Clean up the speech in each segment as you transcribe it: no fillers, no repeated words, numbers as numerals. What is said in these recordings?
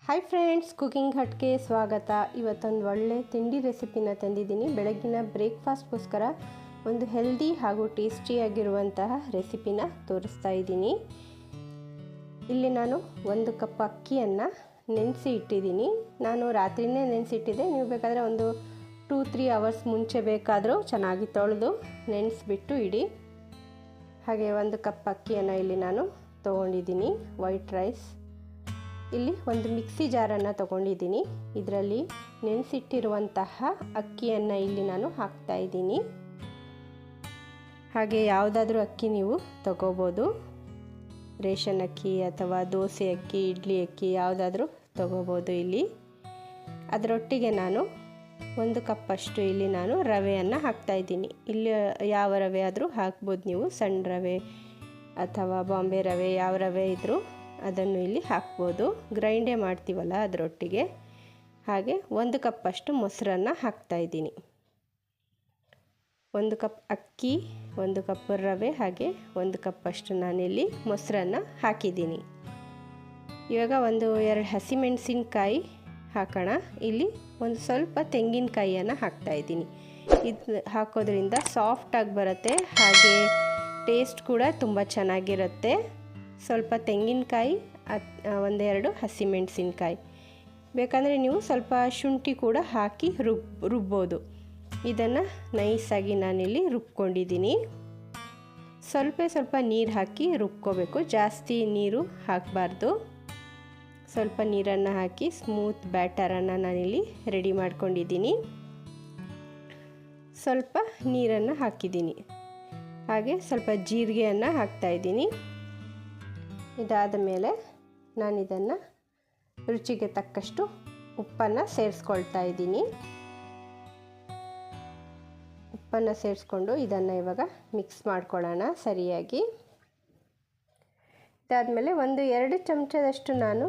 Hi friends, cooking ಹಟ್ಗೆ ಸ್ವಾಗತ. ಇವತ್ತೊಂದು ಒಳ್ಳೆ ತಿಂಡಿ ರೆಸಿಪಿನ ತಂದಿದ್ದೀನಿ. ಬೆಳಗಿನ ಬ್ರೇಕ್ಫಾಸ್ಟ್ಗೋಸ್ಕರ ಒಂದು ಹೆಲ್ದಿ ಹಾಗೂ ಟೇಸ್ಟಿಯಾಗಿರುವಂತಹ ರೆಸಿಪಿನ ತೋರಿಸ್ತಾ ಇದ್ದೀನಿ. ಇಲ್ಲಿ ನಾನು 1 ಕಪ್ ಅಕ್ಕಿಯನ್ನು ನೆನೆಸಿ ಇಟ್ಟಿದ್ದೀನಿ. ನಾನು ರಾತ್ರಿನೇ ನೆನೆಸಿಟ್ಟಿದ್ದೆ. ನೀವು ಬೇಕಾದರೆ ಒಂದು 2-3 ಅವರ್ಸ್ ಮುಂಚೆ ಬೇಕಾದರೂ ಚೆನ್ನಾಗಿ ತೊಳೆದು ನೆನೆಸಿಬಿಟ್ಟು ಇಡಿ. ಹಾಗೆ 1 ಕಪ್ ಅಕ್ಕಿಯನ್ನು ಇಲ್ಲಿ ನಾನು ತೊಗೊಂಡಿದ್ದೀನಿ. White rice. ಇಲ್ಲಿ ಒಂದು ಮಿಕ್ಸಿ ಜಾರನ್ನು ತೊಗೊಂಡಿದ್ದೀನಿ. ಇದರಲ್ಲಿ ನೆನೆಸಿಟ್ಟಿರುವಂತಹ ಅಕ್ಕಿಯನ್ನು ಇಲ್ಲಿ ನಾನು ಹಾಕ್ತಾ ಇದ್ದೀನಿ. ಹಾಗೆ ಯಾವುದಾದ್ರೂ ಅಕ್ಕಿ ನೀವು ತಗೋಬೋದು. ರೇಷನ್ ಅಕ್ಕಿ ಅಥವಾ ದೋಸೆ ಅಕ್ಕಿ, ಇಡ್ಲಿ ಅಕ್ಕಿ ಯಾವುದಾದ್ರೂ ತಗೋಬೋದು. ಇಲ್ಲಿ ಅದರೊಟ್ಟಿಗೆ ನಾನು 1 ಕಪ್ಪಷ್ಟು ಇಲ್ಲಿ ನಾನು ರವೆಯನ್ನು ಹಾಕ್ತಾ ಇದ್ದೀನಿ. ಇಲ್ಲಿ ಯಾವ ರವೆ ಆದರೂ ಹಾಕ್ಬೋದು ನೀವು. ಸಣ್ಣ ರವೆ ಅಥವಾ ಬಾಂಬೆ ರವೆ, ಯಾವ ರವೆ ಇದ್ದರೂ ಅದನ್ನು ಇಲ್ಲಿ ಹಾಕ್ಬೋದು. ಗ್ರೈಂಡೇ ಮಾಡ್ತೀವಲ್ಲ ಅದರೊಟ್ಟಿಗೆ. ಹಾಗೆ 1 ಕಪ್ಪಷ್ಟು ಮೊಸರನ್ನು ಹಾಕ್ತಾ ಇದ್ದೀನಿ. 1 ಕಪ್ ಅಕ್ಕಿ, 1 ಕಪ್ ರವೆ, ಹಾಗೆ 1 ಕಪ್ಪಷ್ಟು ನಾನಿಲ್ಲಿ ಮೊಸರನ್ನು ಹಾಕಿದ್ದೀನಿ. ಇವಾಗ 1-2 ಹಸಿಮೆಣಸಿನಕಾಯಿ ಹಾಕೋಣ. ಇಲ್ಲಿ ಒಂದು ಸ್ವಲ್ಪ ತೆಂಗಿನಕಾಯಿಯನ್ನು ಹಾಕ್ತಾ ಇದ್ದೀನಿ. ಇದು ಹಾಕೋದ್ರಿಂದ ಸಾಫ್ಟಾಗಿ ಬರುತ್ತೆ, ಹಾಗೆ ಟೇಸ್ಟ್ ಕೂಡ ತುಂಬ ಚೆನ್ನಾಗಿರುತ್ತೆ. ಸ್ವಲ್ಪ ತೆಂಗಿನಕಾಯಿ, 1-2 ಹಸಿಮೆಣಸಿನಕಾಯಿ. ಬೇಕಂದರೆ ನೀವು ಸ್ವಲ್ಪ ಶುಂಠಿ ಕೂಡ ಹಾಕಿ ರುಬ್ಬೋದು. ಇದನ್ನು ನೈಸಾಗಿ ನಾನಿಲ್ಲಿ ರುಬ್ಕೊಂಡಿದ್ದೀನಿ. ಸ್ವಲ್ಪ ನೀರು ಹಾಕಿ ರುಬ್ಕೋಬೇಕು. ಜಾಸ್ತಿ ನೀರು ಹಾಕಬಾರ್ದು. ಸ್ವಲ್ಪ ನೀರನ್ನು ಹಾಕಿ ಸ್ಮೂತ್ ಬ್ಯಾಟರನ್ನು ನಾನಿಲ್ಲಿ ರೆಡಿ ಮಾಡ್ಕೊಂಡಿದ್ದೀನಿ. ಸ್ವಲ್ಪ ನೀರನ್ನು ಹಾಕಿದ್ದೀನಿ. ಹಾಗೆ ಸ್ವಲ್ಪ ಜೀರಿಗೆಯನ್ನು ಹಾಕ್ತಾಯಿದ್ದೀನಿ. ಇದಾದ ಮೇಲೆ ನಾನು ಇದನ್ನು ರುಚಿಗೆ ತಕ್ಕಷ್ಟು ಉಪ್ಪನ್ನು ಸೇರಿಸ್ಕೊಳ್ತಾ ಇದ್ದೀನಿ. ಉಪ್ಪನ್ನು ಸೇರಿಸ್ಕೊಂಡು ಇದನ್ನು ಇವಾಗ ಮಿಕ್ಸ್ ಮಾಡ್ಕೊಳ್ಳೋಣ ಸರಿಯಾಗಿ. ಇದಾದಮೇಲೆ 1-2 ಚಮಚದಷ್ಟು ನಾನು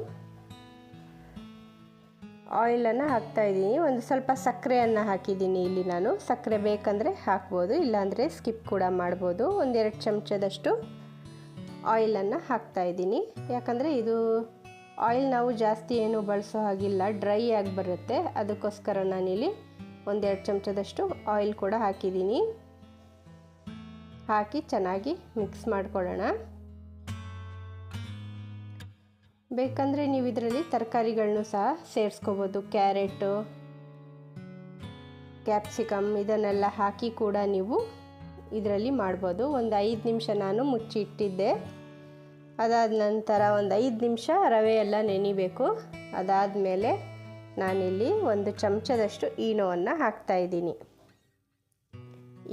ಆಯಿಲನ್ನು ಹಾಕ್ತಾ ಇದ್ದೀನಿ. ಒಂದು ಸ್ವಲ್ಪ ಸಕ್ಕರೆಯನ್ನು ಹಾಕಿದ್ದೀನಿ. ಇಲ್ಲಿ ನಾನು ಸಕ್ಕರೆ ಬೇಕಂದರೆ ಹಾಕ್ಬೋದು, ಇಲ್ಲಾಂದರೆ ಸ್ಕಿಪ್ ಕೂಡ ಮಾಡ್ಬೋದು. 1-2 ಚಮಚದಷ್ಟು ಆಯಿಲನ್ನು ಹಾಕ್ತಾ ಇದ್ದೀನಿ. ಯಾಕಂದರೆ ಇದು ಆಯಿಲ್ ನಾವು ಜಾಸ್ತಿ ಏನು ಬಳಸೋ ಹಾಗಿಲ್ಲ, ಡ್ರೈ ಆಗಿ ಬರುತ್ತೆ. ಅದಕ್ಕೋಸ್ಕರ ನಾನಿಲ್ಲಿ 1-2 ಚಮಚದಷ್ಟು ಆಯಿಲ್ ಕೂಡ ಹಾಕಿದ್ದೀನಿ. ಹಾಕಿ ಚೆನ್ನಾಗಿ ಮಿಕ್ಸ್ ಮಾಡ್ಕೊಳ್ಳೋಣ. ಬೇಕಂದರೆ ನೀವು ಇದರಲ್ಲಿ ತರಕಾರಿಗಳನ್ನೂ ಸಹ ಸೇರಿಸ್ಕೋಬೋದು. ಕ್ಯಾರೆಟು, ಕ್ಯಾಪ್ಸಿಕಮ್ ಇದನ್ನೆಲ್ಲ ಹಾಕಿ ಕೂಡ ನೀವು ಇದರಲ್ಲಿ ಮಾಡ್ಬೋದು. ಒಂದು 5 ನಿಮಿಷ ನಾನು ಮುಚ್ಚಿ ಇಟ್ಟಿದ್ದೆ. ಅದಾದ ನಂತರ ಒಂದು 5 ನಿಮಿಷ ರವೆ ಎಲ್ಲ ನೆನಿಬೇಕು. ಅದಾದಮೇಲೆ ನಾನಿಲ್ಲಿ 1 ಚಮಚದಷ್ಟು ಈನೋವನ್ನು ಹಾಕ್ತಾ ಇದ್ದೀನಿ.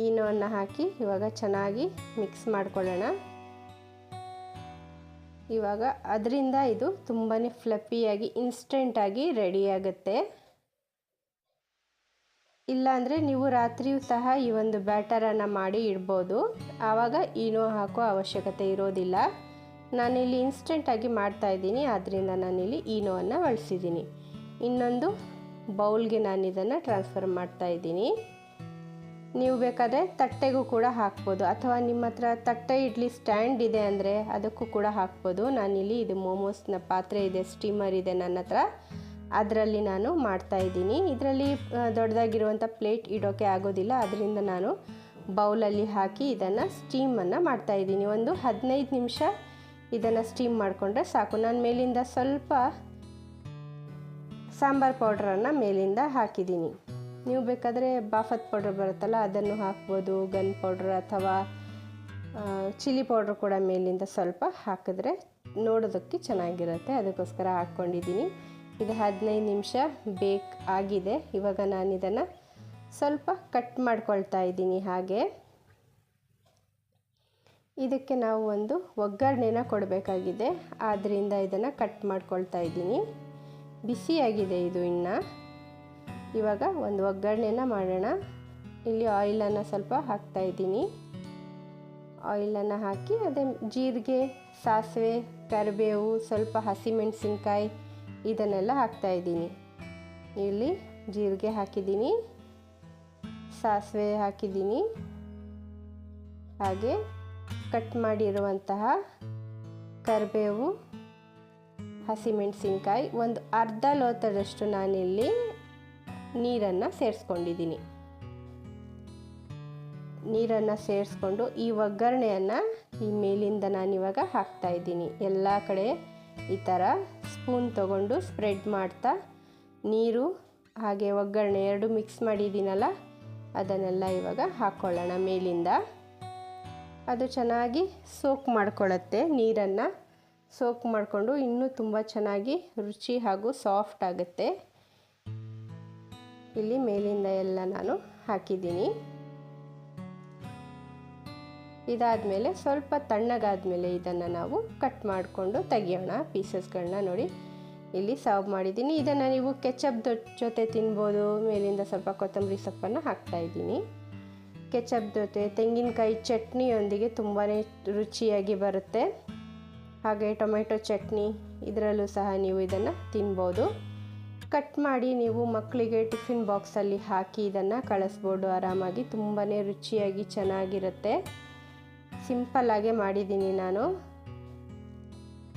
ಈನೋವನ್ನು ಹಾಕಿ ಇವಾಗ ಚೆನ್ನಾಗಿ ಮಿಕ್ಸ್ ಮಾಡ್ಕೊಳ್ಳೋಣ. ಇವಾಗ ಅದರಿಂದ ಇದು ತುಂಬಾ ಫ್ಲಫಿಯಾಗಿ ಇನ್ಸ್ಟೆಂಟಾಗಿ ರೆಡಿಯಾಗುತ್ತೆ. ಇಲ್ಲಾಂದರೆ ನೀವು ರಾತ್ರಿಯೂ ಸಹ ಈ ಒಂದು ಬ್ಯಾಟರನ್ನು ಮಾಡಿ ಇಡ್ಬೋದು. ಆವಾಗ ಈನೋ ಹಾಕೋ ಅವಶ್ಯಕತೆ ಇರೋದಿಲ್ಲ. ನಾನಿಲ್ಲಿ ಇನ್ಸ್ಟೆಂಟಾಗಿ ಮಾಡ್ತಾಯಿದ್ದೀನಿ, ಆದ್ದರಿಂದ ನಾನಿಲ್ಲಿ ಈನೋವನ್ನು ಬಳಸಿದ್ದೀನಿ. ಇನ್ನೊಂದು ಬೌಲ್ಗೆ ನಾನು ಇದನ್ನು ಟ್ರಾನ್ಸ್ಫರ್ ಮಾಡ್ತಾಯಿದ್ದೀನಿ. ನೀವು ಬೇಕಾದರೆ ತಟ್ಟೆಗೂ ಕೂಡ ಹಾಕ್ಬೋದು, ಅಥವಾ ನಿಮ್ಮ ಹತ್ರ ತಟ್ಟೆ ಇಡ್ಲಿ ಸ್ಟ್ಯಾಂಡ್ ಇದೆ ಅಂದರೆ ಅದಕ್ಕೂ ಕೂಡ ಹಾಕ್ಬೋದು. ನಾನಿಲ್ಲಿ ಇದು ಮೋಮೋಸ್ನ ಪಾತ್ರೆ ಇದೆ, ಸ್ಟೀಮರ್ ಇದೆ ನನ್ನ ಹತ್ರ, ಅದರಲ್ಲಿ ನಾನು ಮಾಡ್ತಾಯಿದ್ದೀನಿ. ಇದರಲ್ಲಿ ದೊಡ್ಡದಾಗಿರುವಂಥ ಪ್ಲೇಟ್ ಇಡೋಕ್ಕೆ ಆಗೋದಿಲ್ಲ, ಅದರಿಂದ ನಾನು ಬೌಲಲ್ಲಿ ಹಾಕಿ ಇದನ್ನು ಸ್ಟೀಮನ್ನು ಮಾಡ್ತಾಯಿದ್ದೀನಿ. ಒಂದು 15 ನಿಮಿಷ ಇದನ್ನು ಸ್ಟೀಮ್ ಮಾಡಿಕೊಂಡ್ರೆ ಸಾಕು. ನಾನು ಮೇಲಿಂದ ಸ್ವಲ್ಪ ಸಾಂಬಾರು ಪೌಡ್ರನ್ನು ಮೇಲಿಂದ ಹಾಕಿದ್ದೀನಿ. ನೀವು ಬೇಕಾದರೆ ಬಾಫತ್ ಪೌಡ್ರ್ ಬರುತ್ತಲ್ಲ ಅದನ್ನು ಹಾಕ್ಬೋದು, ಗನ್ ಪೌಡ್ರ್ ಅಥವಾ ಚಿಲ್ಲಿ ಪೌಡ್ರ್ ಕೂಡ ಮೇಲಿಂದ ಸ್ವಲ್ಪ ಹಾಕಿದ್ರೆ ನೋಡೋದಕ್ಕೆ ಚೆನ್ನಾಗಿರುತ್ತೆ. ಅದಕ್ಕೋಸ್ಕರ ಹಾಕ್ಕೊಂಡಿದ್ದೀನಿ. ಇದು 15 ನಿಮಿಷ ಬೇಕ್ ಆಗಿದೆ. ಇವಾಗ ನಾನು ಇದನ್ನು ಸ್ವಲ್ಪ ಕಟ್ ಮಾಡ್ಕೊಳ್ತಾ ಇದ್ದೀನಿ. ಹಾಗೆ ಇದಕ್ಕೆ ನಾವು ಒಂದು ಒಗ್ಗರಣೆನ ಕೊಡಬೇಕಾಗಿದೆ, ಆದ್ದರಿಂದ ಇದನ್ನು ಕಟ್ ಮಾಡ್ಕೊಳ್ತಾ ಇದ್ದೀನಿ. ಬಿಸಿಯಾಗಿದೆ ಇದು ಇನ್ನು. ಇವಾಗ ಒಂದು ಒಗ್ಗರಣೆನ ಮಾಡೋಣ. ಇಲ್ಲಿ ಆಯಿಲನ್ನು ಸ್ವಲ್ಪ ಹಾಕ್ತಾ ಇದ್ದೀನಿ. ಆಯಿಲನ್ನು ಹಾಕಿ ಅದೇ ಜೀರಿಗೆ, ಸಾಸಿವೆ, ಕರಿಬೇವು, ಸ್ವಲ್ಪ ಹಸಿಮೆಣಸಿನ್ಕಾಯಿ ಇದನ್ನೆಲ್ಲ ಹಾಕ್ತಾ ಇದ್ದೀನಿ. ಇಲ್ಲಿ ಜೀರಿಗೆ ಹಾಕಿದ್ದೀನಿ, ಸಾಸಿವೆ ಹಾಕಿದ್ದೀನಿ, ಹಾಗೆ ಕಟ್ ಮಾಡಿರುವಂತಹ ಕರಿಬೇವು, ಹಸಿಮೆಣಸಿನ್ಕಾಯಿ, ಒಂದು ಅರ್ಧ ಲೋಟದಷ್ಟು ನಾನಿಲ್ಲಿ ನೀರನ್ನು ಸೇರಿಸ್ಕೊಂಡಿದ್ದೀನಿ. ನೀರನ್ನು ಸೇರಿಸ್ಕೊಂಡು ಈ ಒಗ್ಗರಣೆಯನ್ನು ಈ ಮೇಲಿಂದ ನಾನಿವಾಗ ಹಾಕ್ತಾಯಿದ್ದೀನಿ. ಎಲ್ಲ ಕಡೆ ಈ ಥರ ಸ್ಪೂನ್ ತಗೊಂಡು ಸ್ಪ್ರೆಡ್ ಮಾಡ್ತಾ ನೀರು ಹಾಗೆ ಒಗ್ಗರಣೆ ಎರಡು ಮಿಕ್ಸ್ ಮಾಡಿದ್ದೀನಲ್ಲ ಅದನ್ನೆಲ್ಲ ಇವಾಗ ಹಾಕ್ಕೊಳ್ಳೋಣ ಮೇಲಿಂದ. ಅದು ಚೆನ್ನಾಗಿ ಸೋಕ್ ಮಾಡ್ಕೊಳ್ಳುತ್ತೆ. ನೀರನ್ನು ಸೋಕ್ ಮಾಡಿಕೊಂಡು ಇನ್ನೂ ತುಂಬ ಚೆನ್ನಾಗಿ ರುಚಿ ಹಾಗೂ ಸಾಫ್ಟ್ ಆಗುತ್ತೆ. ಇಲ್ಲಿ ಮೇಲಿಂದ ಎಲ್ಲ ನಾನು ಹಾಕಿದ್ದೀನಿ. ಇದಾದಮೇಲೆ ಸ್ವಲ್ಪ ತಣ್ಣಗಾದ್ಮೇಲೆ ಇದನ್ನು ನಾವು ಕಟ್ ಮಾಡಿಕೊಂಡು ತೆಗಿಯೋಣ ಪೀಸಸ್ಗಳನ್ನ. ನೋಡಿ ಇಲ್ಲಿ ಸರ್ವ್ ಮಾಡಿದ್ದೀನಿ. ಇದನ್ನು ನೀವು ಕೆಚಪ್ ಜೊತೆ ತಿನ್ಬೋದು. ಮೇಲಿಂದ ಸ್ವಲ್ಪ ಕೊತ್ತಂಬರಿ ಸೊಪ್ಪನ್ನು ಹಾಕ್ತಾಯಿದ್ದೀನಿ. ಕೆಚಪ್ ಜೊತೆ ತೆಂಗಿನಕಾಯಿ ಚಟ್ನಿಯೊಂದಿಗೆ ತುಂಬಾ ರುಚಿಯಾಗಿ ಬರುತ್ತೆ. ಹಾಗೆ ಟೊಮೆಟೊ ಚಟ್ನಿ ಇದರಲ್ಲೂ ಸಹ ನೀವು ಇದನ್ನು ತಿನ್ಬೋದು. ಕಟ್ ಮಾಡಿ ನೀವು ಮಕ್ಕಳಿಗೆ ಟಿಫಿನ್ ಬಾಕ್ಸಲ್ಲಿ ಹಾಕಿ ಇದನ್ನು ಕಳಿಸ್ಬೋದು ಆರಾಮಾಗಿ. ತುಂಬಾ ರುಚಿಯಾಗಿ ಚೆನ್ನಾಗಿರುತ್ತೆ. ಸಿಂಪಲ್ಲಾಗೆ ಮಾಡಿದ್ದೀನಿ ನಾನು.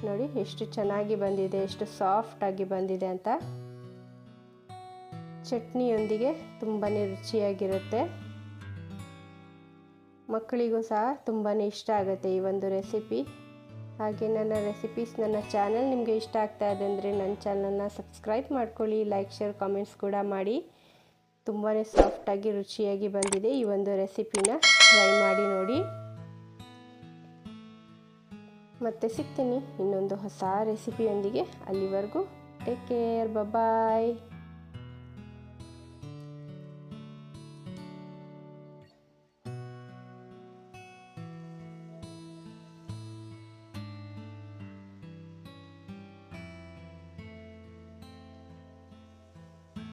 ನೋಡಿ ಎಷ್ಟು ಚೆನ್ನಾಗಿ ಬಂದಿದೆ, ಎಷ್ಟು ಸಾಫ್ಟಾಗಿ ಬಂದಿದೆ ಅಂತ. ಚಟ್ನಿಯೊಂದಿಗೆ ತುಂಬಾ ರುಚಿಯಾಗಿರುತ್ತೆ. ಮಕ್ಕಳಿಗೂ ಸಹ ತುಂಬಾ ಇಷ್ಟ ಆಗುತ್ತೆ ಈ ಒಂದು ರೆಸಿಪಿ. ಹಾಗೆ ನನ್ನ ರೆಸಿಪೀಸ್, ನನ್ನ ಚಾನಲ್ ನಿಮಗೆ ಇಷ್ಟ ಆಗ್ತಾ ಇದೆ ಅಂದರೆ ನನ್ನ ಚಾನಲ್ನ ಸಬ್ಸ್ಕ್ರೈಬ್ ಮಾಡ್ಕೊಳ್ಳಿ. ಲೈಕ್, ಶೇರ್, ಕಾಮೆಂಟ್ಸ್ ಕೂಡ ಮಾಡಿ. ತುಂಬಾ ಸಾಫ್ಟಾಗಿ ರುಚಿಯಾಗಿ ಬಂದಿದೆ. ಈ ಒಂದು ರೆಸಿಪಿನ ಟ್ರೈ ಮಾಡಿ ನೋಡಿ. ಮತ್ತೆ ಸಿಗ್ತೀನಿ ಇನ್ನೊಂದು ಹೊಸ ರೆಸಿಪಿಯೊಂದಿಗೆ. ಅಲ್ಲಿವರೆಗೂ ಟೇಕ್ ಕೇರ್, ಬಾಯ್.